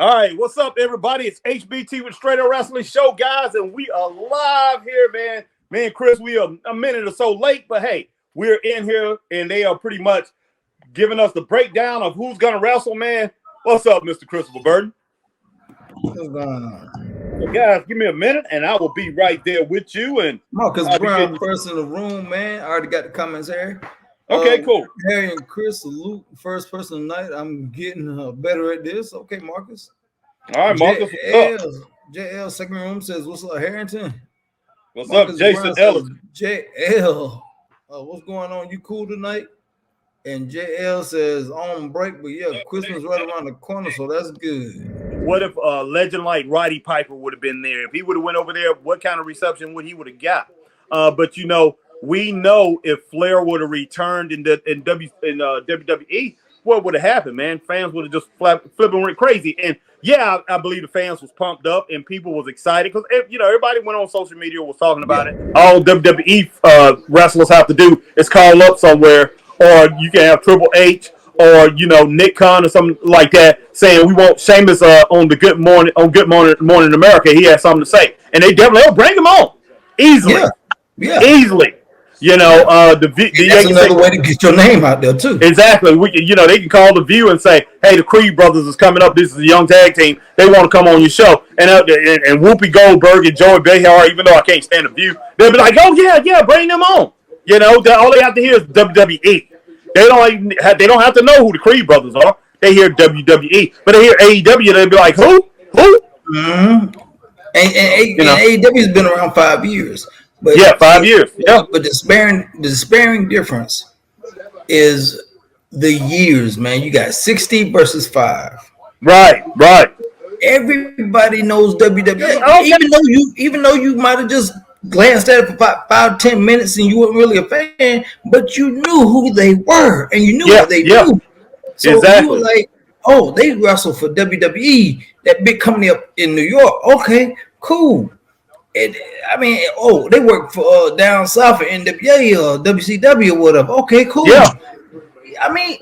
All right, what's up, everybody? It's HBT with Straight Up Wrestling Show, guys, and we are live here, man. Me and Chris, we are a minute or so late, but hey, we're in here, and they are pretty much giving us the breakdown of who's going to wrestle, man. What's up, Mr. Christopher Burton? What's going on? So guys, give me a minute, and I will be right there with you. And Marcus Brown, first in the room, man. I already got the comments here. Okay, cool. Harry and Chris, salute. First person tonight. I'm getting better at this. Okay, Marcus. All right, Marcus. JL, second room says, "What's up, Harrington?" What's Marcus up, Jason Ellis? JL, what's going on? You cool tonight? And JL says, "On break, but yeah, Christmas right around the corner, so that's good." What if a legend like Roddy Piper would have been there? If he would have went over there, what kind of reception would he would have got? But you know, we know if Flair would have returned in WWE, what would have happened, man? Fans would have just flipping went crazy. And yeah, I believe the fans was pumped up and people was excited because everybody went on social media was talking about it. All WWE wrestlers have to do is call up somewhere, or you can have Triple H or Nick Khan or something like that saying we want Sheamus on the Good Morning America. He has something to say, and they definitely bring him on easily. Yeah. Easily. That's another way to get your name out there too. Exactly. They can call the View and say, "Hey, the Creed brothers is coming up. This is a young tag team. They want to come on your show." And Whoopi Goldberg and Joey Behar, even though I can't stand the View, they'll be like, "Oh yeah, bring them on." All they have to hear is WWE. They don't have to know who the Creed brothers are. They hear WWE, but they hear AEW, they'll be like, "Who?" Mm-hmm. And AEW's been around 5 years. But 5 years. Yeah. But the despairing difference is the years, man. You got 60 versus 5. Right. Everybody knows WWE. Even though you might have just glanced at it for 5-10 minutes and you weren't really a fan, but you knew who they were and you knew what they do. So exactly. You were like, oh, they wrestle for WWE, that big company up in New York. Okay, cool. They work for down south for NWA or WCW or whatever. Okay, cool. Yeah. I mean,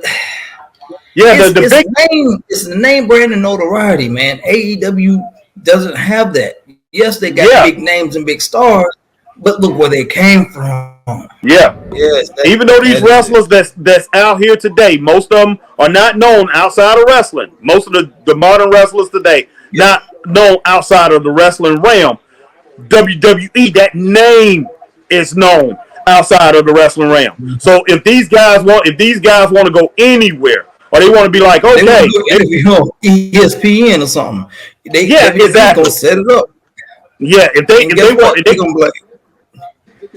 it's the name brand and notoriety, man. AEW doesn't have that. Yes, they got big names and big stars, but look where they came from. Yeah. Yes. Even though these wrestlers that's out here today, most of them are not known outside of wrestling. Most of the modern wrestlers today not known outside of the wrestling realm. WWE, that name is known outside of the wrestling realm. Mm-hmm. So if these guys want to go anywhere, or they want to be like, okay, ESPN or something, exactly, gonna set it up. Yeah, they're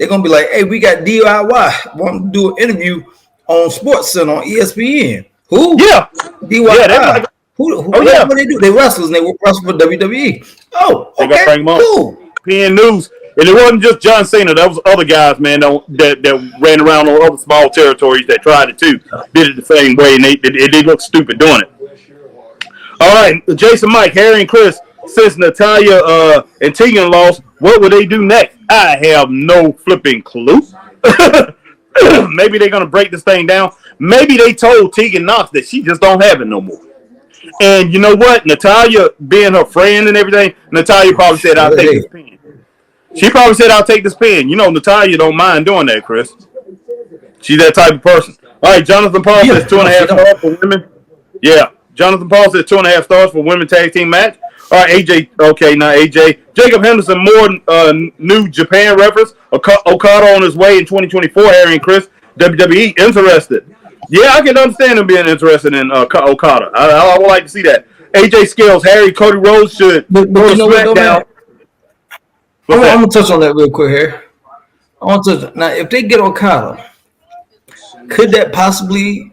gonna be like, hey, we got DIY want to do an interview on Sports Center on ESPN. Who? Yeah, DIY. Yeah, what they do? They wrestlers and they wrestle for WWE. Oh, okay, cool. ESPN News, and it wasn't just John Cena. That was other guys, man, that ran around on other small territories that tried it too. Did it the same way, and they look stupid doing it. All right, Jason, Mike, Harry, and Chris. Since Natalya and Tegan lost, what will they do next? I have no flipping clue. Maybe they're gonna break this thing down. Maybe they told Tegan Knox that she just don't have it no more. And you know what? Natalya, being her friend and everything, Natalya probably said, "I'll take this pin." She probably said, "I'll take this pin." Natalya don't mind doing that, Chris. She's that type of person. All right, Jonathan Paul says 2.5 stars for women. Yeah, Jonathan Paul says 2.5 stars for women tag team match. All right, AJ. Okay, now AJ. Jacob Henderson, more New Japan reference. Okada on his way in 2024. Harry and Chris, WWE interested. Yeah, I can understand him being interested in Okada. I would like to see that. AJ Scales, Harry, Cody Rhodes should go to SmackDown. I'm going to touch on that real quick here. Now, if they get Okada, could that possibly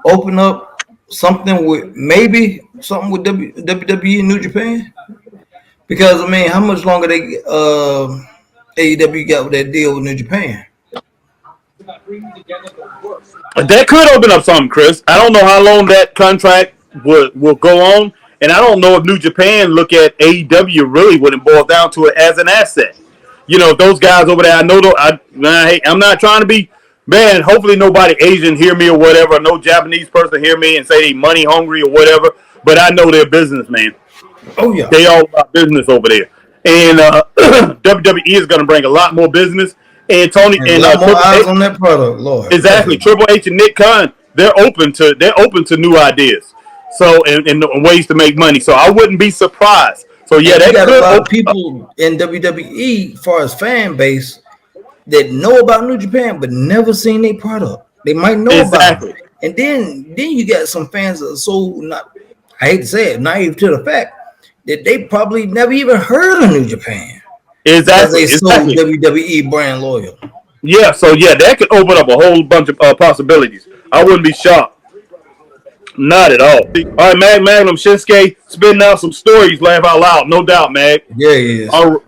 open up something with WWE and New Japan? Because, how much longer AEW got with that deal with New Japan? That could open up something, Chris. I don't know how long that contract will go on, and I don't know if New Japan look at AEW really when it boils down to it as an asset. Those guys over there, I know. I'm not trying to be, man. Hopefully nobody Asian hear me or whatever. No Japanese person hear me and say they money hungry or whatever. but I know they're businessmen. Oh yeah, They all about business over there, and WWE is going to bring a lot more business. And Tony and a and lot more Triple eyes H, on that product, Lord. exactly. Triple H and Nick Khan, they're open to new ideas. So and ways to make money. So I wouldn't be surprised. So yeah, And you that got a could lot of open up. people in WWE, as far as fan base, that know about New Japan but never seen their product. They might know about Exactly. it, and then you got some fans that are so not, I hate to say it, naive to the fact that they probably never even heard of New Japan because Exactly. they so Exactly. WWE brand loyal. Yeah. So yeah, that could open up a whole bunch of possibilities. I wouldn't be shocked. Not at all. All right, Magnum Shinsuke spitting out some stories. Laugh out loud. No doubt, Mag. Yeah, he is. All right.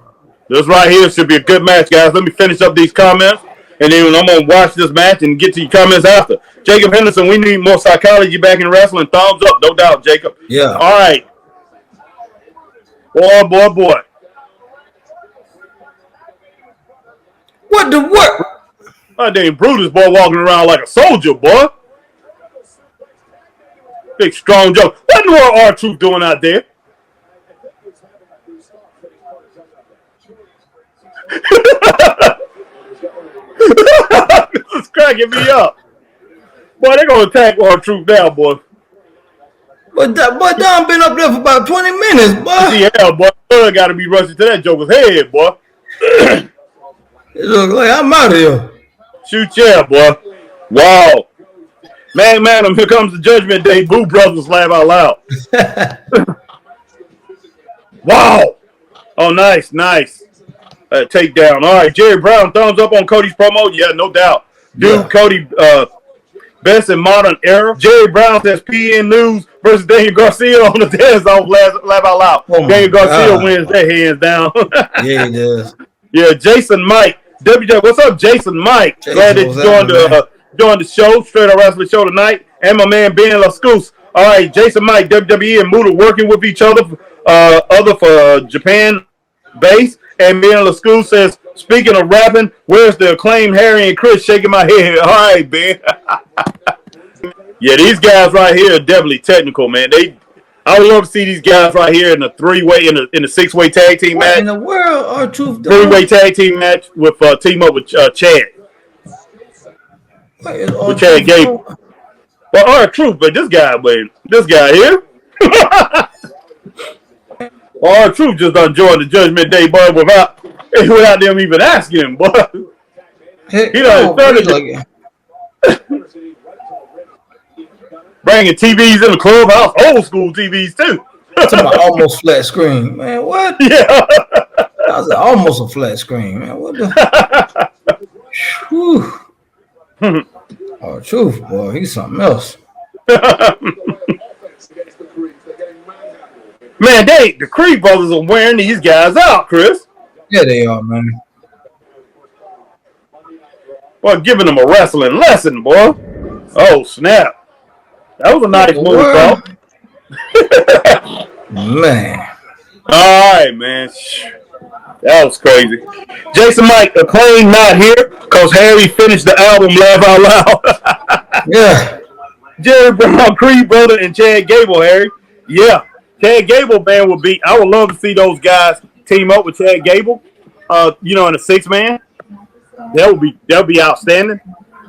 This right here should be a good match, guys. Let me finish up these comments, and then I'm going to watch this match and get to your comments after. Jacob Henderson, we need more psychology back in wrestling. Thumbs up, no doubt, Jacob. Yeah. All right. Boy. What the what? Oh, dang, Brutus, boy, walking around like a soldier, boy. Big, strong Joe. What in the world R-Truth doing out there? This is cracking me up. Boy, they're going to attack R-Truth now, boy. But Don been up there for about 20 minutes, boy. Yeah, boy. Got to be rushing to that Joker's head, boy. It look like I'm out of here. Shoot, yeah, boy. Wow. Man, here comes the Judgment Day. Boo Brothers laugh out loud. Wow. Oh, nice. Takedown. All right, Jerry Brown, thumbs up on Cody's promo. Yeah, no doubt. Dude, yeah. Cody, best in modern era. Jerry Brown says PN News versus Daniel Garcia on the dance off. Laugh out loud. Oh Daniel Garcia wins that hands down. Yeah, he does. Yeah, Jason Mike. WJ, what's up, Jason Mike? Jason, glad that you joined the show, Straight Up Wrestling Show tonight. And my man Ben Lascuz. All right, Jason Mike, WWE and Muda working with each other, for Japan base. And Ben Lascuz says, speaking of rapping, where's the acclaimed Harry and Chris shaking my head? All right, Ben. Yeah, these guys right here are definitely technical, man. I would love to see these guys right here in a three-way, in a six-way tag team match. What in the world, R-Truth? Three-way tag team match with team up with Chad. With Chad Gable. Well, R-Truth, but this guy here. R-Truth just done joined the Judgment Day, boy, without them even asking him, boy. He done started bringing TVs in the clubhouse, old school TVs too. Talking about almost flat screen, man. What? Yeah. That was almost a flat screen, man. What the? Whew. R-Truth, boy, he's something else. Man, the Creed brothers are wearing these guys out, Chris. Yeah, they are, man. Well, giving them a wrestling lesson, boy. Oh, snap. That was a nice move, bro. Man. All right, man. That was crazy. Jason Mike, Acclaim not here because Harry finished the album Laugh Out Loud. Yeah. Jerry Brown, Creed brother, and Chad Gable, Harry. Yeah. Chad Gable band would be, I would love to see those guys team up with Chad Gable, in a 6-man. That would be outstanding.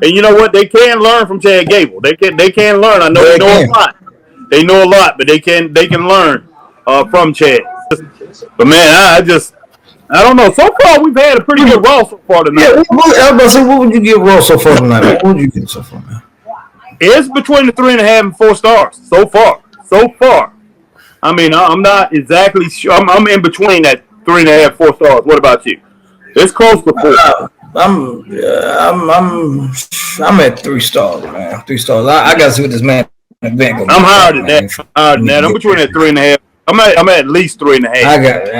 And you know what? They can learn from Chad Gable. They can learn. I know they know a lot. They know a lot, but they can learn from Chad. But man, I don't know. So far, we've had a pretty good Raw so far tonight. Yeah, I was about to say, what would you give Raw so far tonight? What would you give so far, man? It's between the 3.5 and 4 stars so far. I mean, I'm not exactly sure. I'm in between that 3.5, 4 stars. What about you? It's close to 4. I'm at 3 stars, man. 3 stars. I gotta see what this man event goes. I'm higher than that. I'm between that 3.5. I'm at least 3.5. I got it.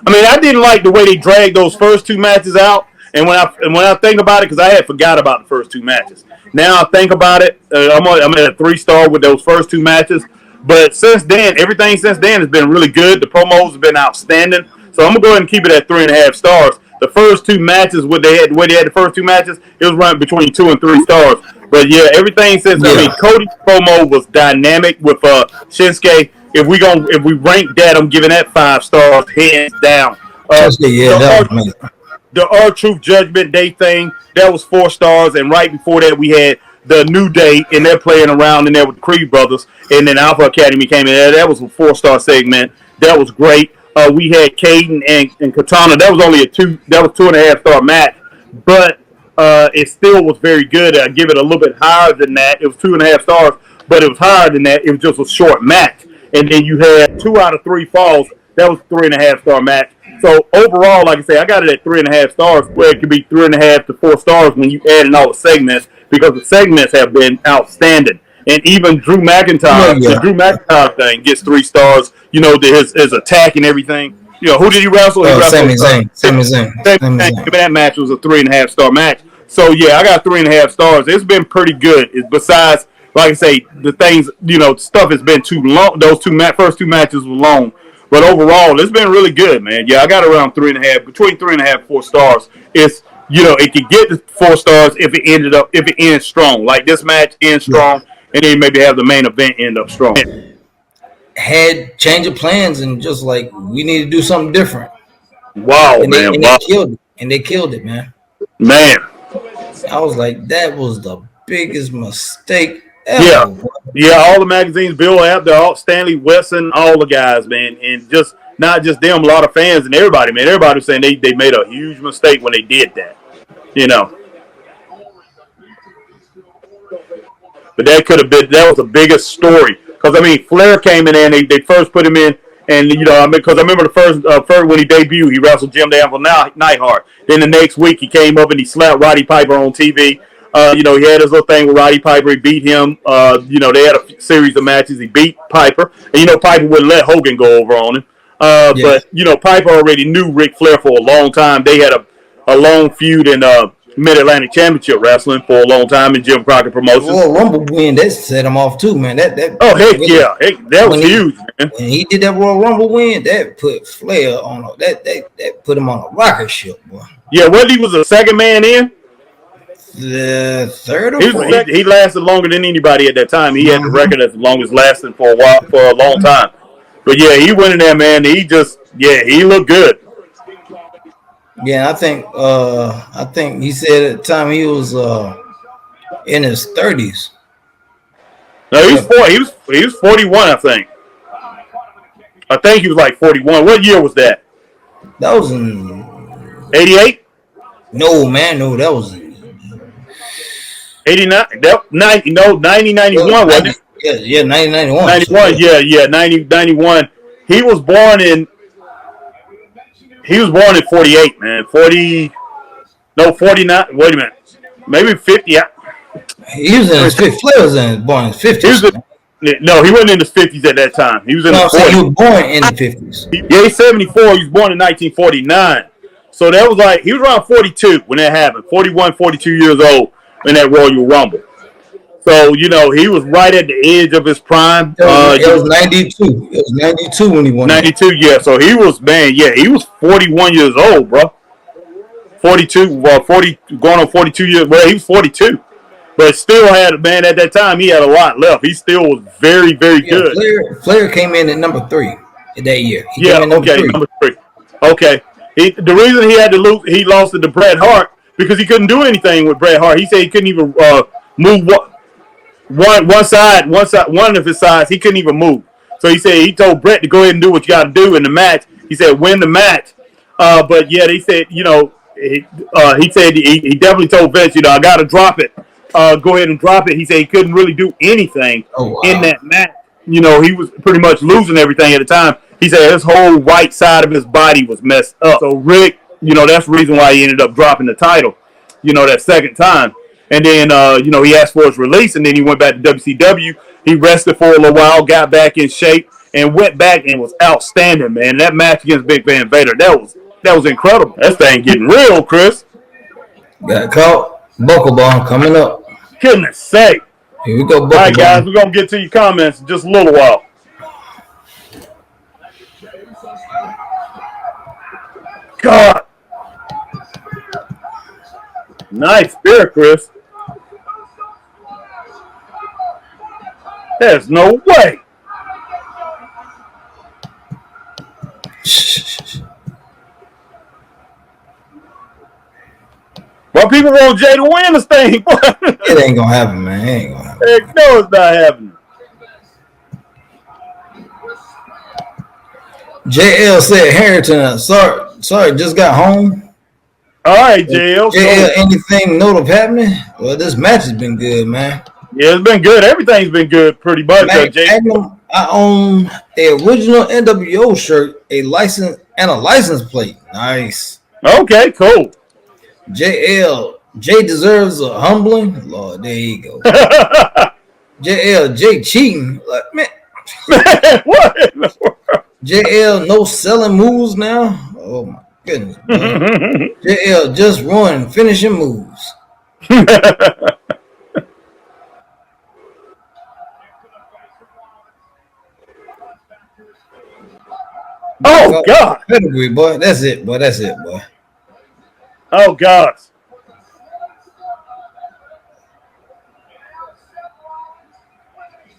I mean, I didn't like the way they dragged those first 2 matches out. And when I think about it, because I had forgot about the first 2 matches. Now I think about it, I'm at a 3-star with those first 2 matches. But since then, everything since then has been really good. The promos have been outstanding. So I'm going to go ahead and keep it at 3.5 stars. The first two matches, where they had the first two matches, it was running between 2 and 3 stars. But yeah, everything since Cody's promo was dynamic with Shinsuke. If we rank that, I'm giving that 5 stars hands down. That was amazing. The R-Truth Judgment Day thing, that was 4 stars, and right before that we had the New Day, and they're playing around in there with the Creed brothers, and then Alpha Academy came in there. That was a 4-star segment. That was great. We had Caden and Katana. That was only a 2.5 star match, but it still was very good. I give it a little bit higher than that. It was 2.5 stars, but it was higher than that. It was just a short match, and then you had 2 out of 3 falls. That was a 3.5 star match. So overall, like I say, I got it at 3.5 stars, where it could be 3.5 to 4 stars when you add in all the segments, because the segments have been outstanding. And even Drew McIntyre, the Drew McIntyre thing gets 3 stars. You know, his attack and everything. You know, who did he wrestle? He wrestled Sami Zayn. That match was a 3.5 star match. So yeah, I got 3.5 stars. It's been pretty good. Besides, like I say, the things, you know, stuff has been too long. Those first 2 matches were long. But overall, it's been really good, man. Yeah, I got around 3.5, between 3.5 and 4 stars. It's, you know, it could get to 4 stars if it ends strong. Like this match ends strong, and then maybe have the main event end up strong. Had change of plans and just like, we need to do something different. Wow, man. They killed it, man. Man. I was like, that was the biggest mistake ever. Yeah, all the magazines, Bill Apter, Stanley Wesson, all the guys, man, and just not just them, a lot of fans and everybody, man. Everybody was saying they made a huge mistake when they did that, you know. But that was the biggest story, because I mean, Flair came in there and they first put him in, and you know, I mean, because I remember the first when he debuted, he wrestled Jim Danville Neidhart. Then the next week he came up and he slapped Roddy Piper on TV. You know, he had his little thing with Roddy Piper. He beat him. You know, they had a series of matches. He beat Piper. And, you know, Piper wouldn't let Hogan go over on him. But, you know, Piper already knew Ric Flair for a long time. They had a long feud in Mid-Atlantic Championship Wrestling for a long time in Jim Crockett Promotions. Royal Rumble win, that set him off too, man. That was huge, man. When he did that Royal Rumble win, that put Flair on that put him on a rocket ship, boy. Yeah, whether he was a second man in, the third or fourth? He lasted longer than anybody at that time. He had the record that's the longest lasting for a long time. But yeah, he went in there, man. He looked good. Yeah, I think he said at the time he was in his 30s. No, he was 41, I think. I think he was like 41. What year was that? That was in 88? No, man, no, that was 89, 90, 91, wasn't it? Yeah, 90, 91. 91, yeah, 90, 91. He was born in 48, man. 49, wait a minute. Maybe 50. He was in his 50s. Flair was born in his 50s. No, he wasn't in his 50s at that time. He was in his 40s. He was born in the 50s. Yeah, he's 74. He was born in 1949. So that was like, he was around 42 when that happened. 41, 42 years old in that Royal Rumble. So, you know, he was right at the edge of his prime. It was 92. It was 92 when he won. 92, yeah. So he was, he was 41 years old, bro. 42, going on 42 years. Well, he was 42. But still had, man, at that time, he had a lot left. He still was very, very good. Flair came in at number 3 that year. Number 3. Okay. The reason he had to lose, he lost it to Bret Hart, because he couldn't do anything with Bret Hart. He said he couldn't even move one of his sides. He couldn't even move. So he told Bret to go ahead and do what you got to do in the match. He said win the match. But yeah, they said, you know, he said he definitely told Vince, you know, I got to drop it. Go ahead and drop it. He said he couldn't really do anything in that match. You know, he was pretty much losing everything at the time. He said his whole right side of his body was messed up. So Rick, you know, that's the reason why he ended up dropping the title, you know, that second time. And then, you know, he asked for his release, and then he went back to WCW. He rested for a little while, got back in shape, and went back and was outstanding, man. That match against Big Van Vader, that was incredible. That thing getting real, Chris. Got caught. Buckle bomb coming up. Goodness sake. Here we go, All right, guys, we're going to get to your comments in just a little while. God. Nice spear, Chris. There's no way. Well, people want Jay to win this thing. It ain't gonna happen, man. It ain't gonna happen. Heck no, it's not happening. JL said Harrington, sorry, just got home. All right, JL. JL, anything notable happening? Well, this match has been good, man. Yeah, it's been good. Everything's been good, pretty much. Magnum, I own a original NWO shirt, a license, and a license plate. Nice. Okay, cool. JL, Jay deserves a humbling. Lord, there you go. JL, Jay cheating. Like, man. What in the world? JL, no selling moves now. Oh my goodness. JL just run finishing moves. Oh God! Pedigree, boy. That's it, boy. That's it, boy. Oh God!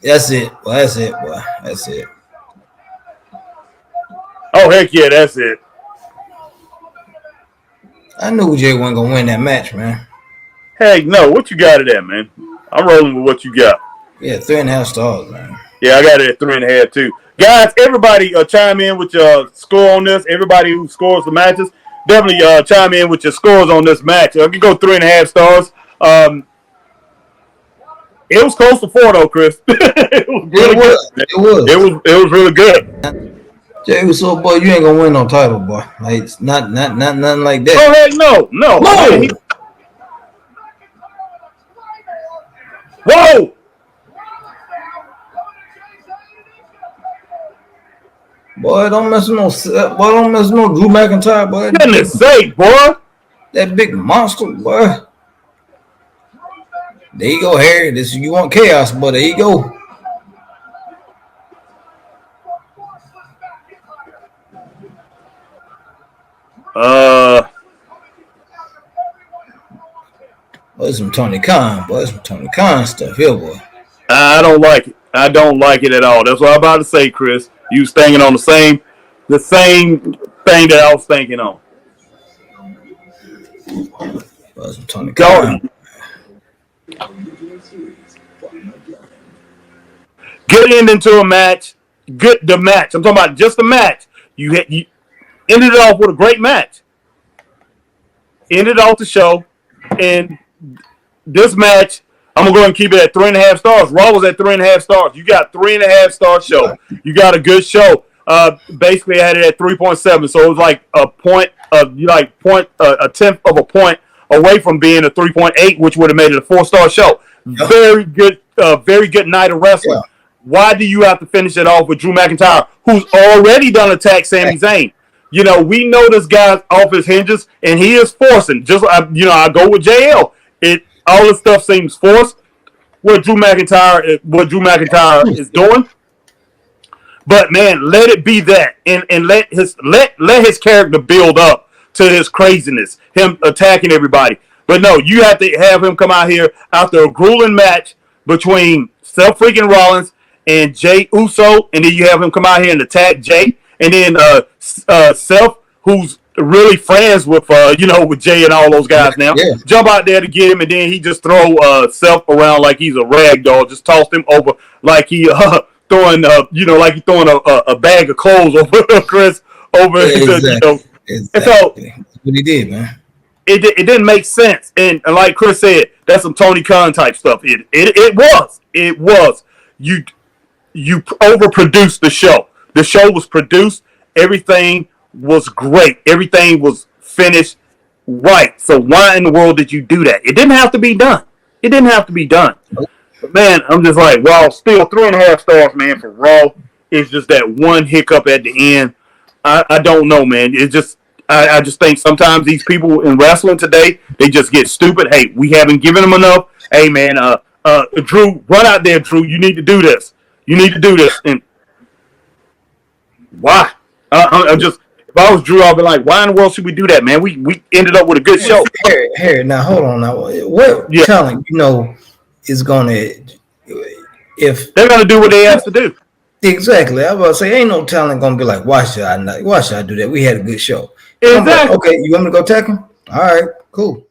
That's it, boy. That's it, boy. That's it. Oh heck yeah, that's it. I knew Jay wasn't gonna win that match, man. Heck no, what you got it at, man? I'm rolling with what you got. Yeah, 3.5 stars, man. Yeah, I got it at 3.5 too. Guys, everybody chime in with your score on this. Everybody who scores the matches, definitely chime in with your scores on this match. I can go 3.5 stars. It was close to 4 though, Chris. It was really good. It was really good. Jay was so, boy, you ain't gonna win no title, boy. Like it's not nothing like that. Oh heck no. Whoa! Boy, don't mess with no Drew McIntyre, boy. Goodness sake, boy. That big monster, boy. There you go, Harry. This you want chaos, boy. There you go. Boy, some Tony Khan, boy. Some Tony Khan stuff here, boy. I don't like it. I don't like it at all. That's what I'm about to say, Chris. You was thinking on the same thing that I was thinking on. Boy, some Tony Khan. Good ending to a match. The match. I'm talking about just the match. You ended it off with a great match. Ended off the show, and this match, I'm gonna go ahead and keep it at 3.5 stars. Raw was at 3.5 stars. You got 3.5 star show. You got a good show. Basically, I had it at 3.7, so it was like a tenth of a point away from being a 3.8, which would have made it a 4-star show. Very good night of wrestling. Yeah. Why do you have to finish it off with Drew McIntyre, who's already done attack Sami Zayn? You know, we know this guy's off his hinges, and he is forcing. Just I go with JL. All this stuff seems forced. What Drew McIntyre is doing, but man, let it be that, and let his character build up to his craziness, him attacking everybody. But no, you have to have him come out here after a grueling match between Seth freaking Rollins and Jey Uso, and then you have him come out here and attack Jey, and then Seth, who's really friends with with Jay and all those guys now. Yeah. Jump out there to get him, and then he just throw Seth around like he's a rag doll. Just tossed him over like he throwing like he throwing a bag of clothes over Chris over. Exactly. And so that's what he did, man. It didn't make sense, and like Chris said, that's some Tony Khan type stuff. It was you overproduced the show. The show was produced. Everything was great. Everything was finished right. So why in the world did you do that? It didn't have to be done. But man, I'm just like, wow, still 3.5 stars, man, for Raw. It's just that one hiccup at the end. I don't know, man. It's just I just think sometimes these people in wrestling today, they just get stupid. Hey, we haven't given them enough. Hey, man, Drew, run out there, Drew. You need to do this. And why? I'm just If I was Drew, I'd be like, why in the world should we do that, man? We ended up with a good show. Harry, now hold on. Now, what Yeah, talent is gonna if they're gonna do what they asked to do. exactly? I was about to say, ain't no talent gonna be like, why should I not? Why should I do that? We had a good show. They're gonna be like, Exactly. okay, you want me to go tackle him? All right, cool.